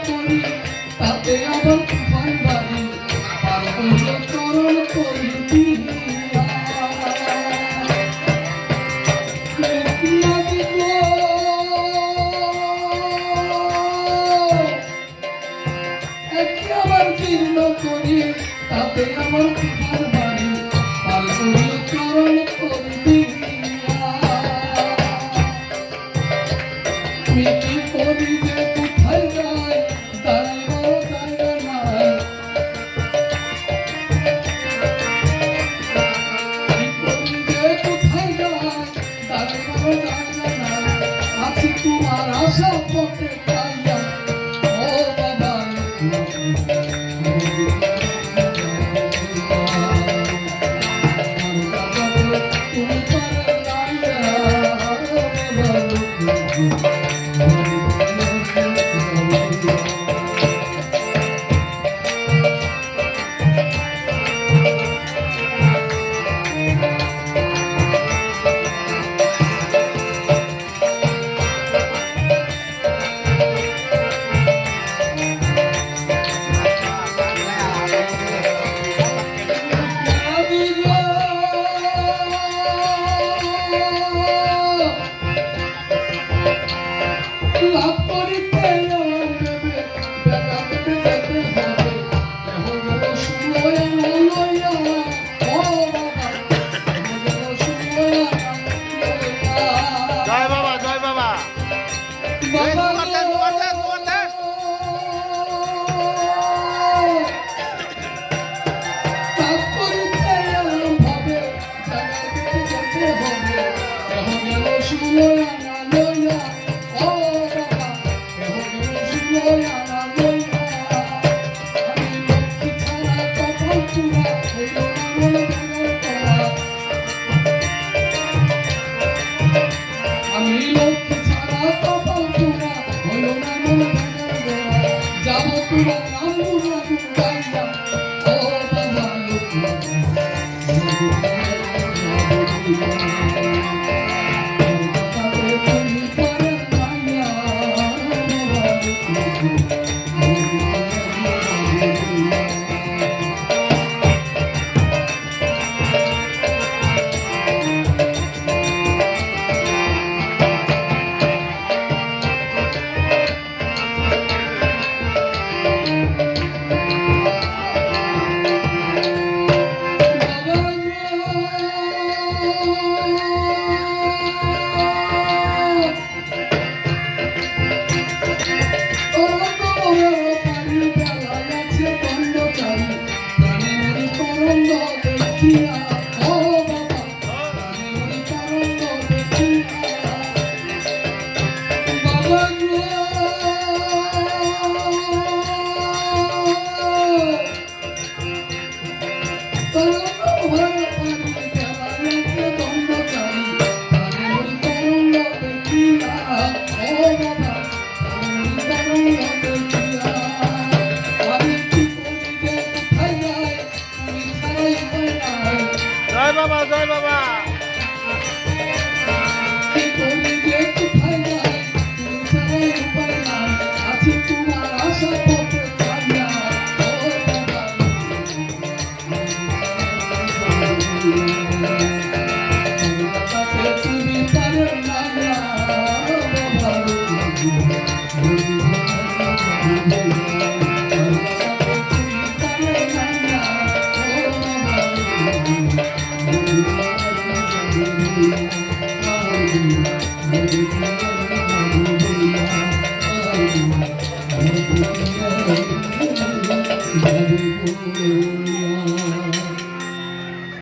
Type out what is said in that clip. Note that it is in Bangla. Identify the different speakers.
Speaker 1: করি তাতে আবার তুফান বাড়ি পার হইল চরণ করি দিয়া নদী গো একে আবার জীর্ণ করি তাতে আবার তুফান বাড়ি পার হইল চরণ করি দিয়া মিটি করি যে কোথায় যায় দাঁড়াইবার জায়গা নাই মিটি করি যে কোথায় যায় দাঁড়াইবার জায়গা নাই আছি তোমার আশা পথে চাইয়া ও বাবা তুমি পারে লাইয়া লাভ করিতে দেবে দেখা দিতে যেতে হবে এখন গেল সময় লইয়া ও বাবা এখন গেল সময়
Speaker 2: জয় বাবা জয় বাবা
Speaker 1: বাবা লাভ করিতে হবে দেখা দিতে যেতে হবে এখন গেল সময় লইয়া ও বাবা এখন গেল সময় লইয়া আমি লক্ষ্মী ছাড়া কপাল পুরা হইল না মনে করা আমি লক্ষ্মী ছাড়া কপাল পুরা হইল না মনে যাব পুরা নাম গুনা গাইয়া ও বাবা তুমি পারে লাইয়া
Speaker 2: জয় বাবা জয় বাবা
Speaker 1: তোমার আশা পথে চাইয়া ও বাবা তুমি পারে লাইয়া Thank you.